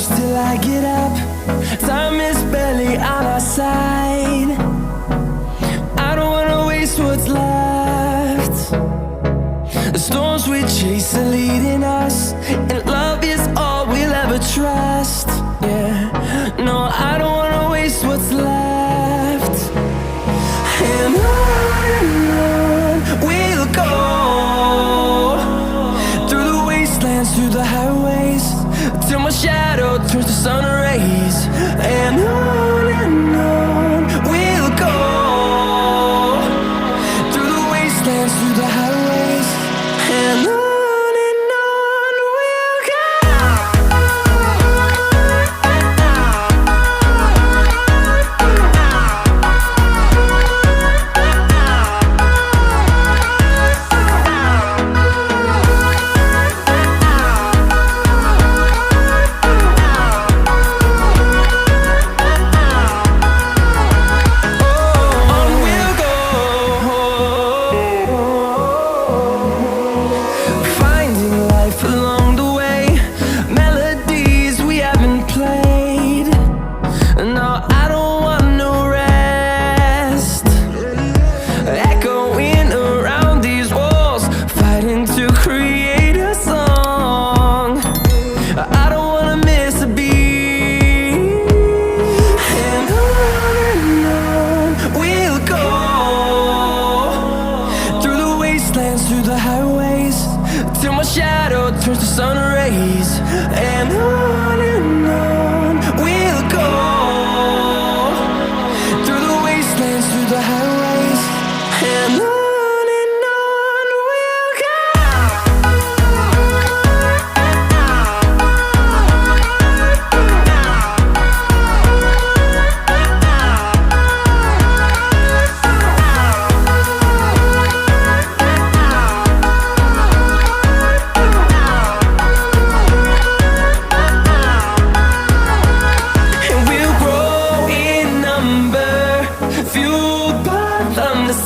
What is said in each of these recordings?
close till I get up. Time is barely on our side. I don't wanna waste what's left. The storms we chase are leading us, and love is all we'll ever trust. Yeah, no, I don't wanna waste what's left. And on we'll go, through the wastelands, through the highways, till my shadow turns to sun rays. And on we'll go, through the wastelands, through the highways, and on we'll go. Through the highways, till my shadow turns to sun rays. And on we'll go, through the wastelands, through the highways, and on we'll go.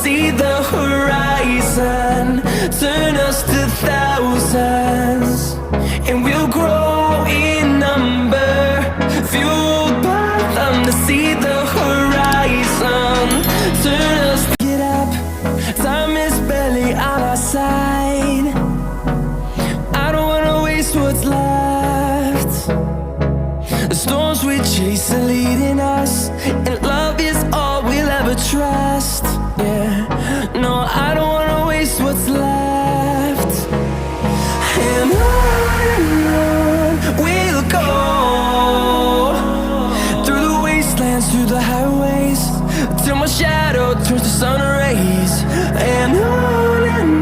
See the horizon turn us to thousands, and we'll grow in number, fueled by them. To see the horizon turn us to get up. Time is barely on our side. I don't wanna waste what's left. The storms we chase are leading us, and love is all we'll ever trust. Yeah, no, I don't wanna waste what's left. And on we'll go, through the wastelands, through the highways, till my shadow turns to sun rays. And on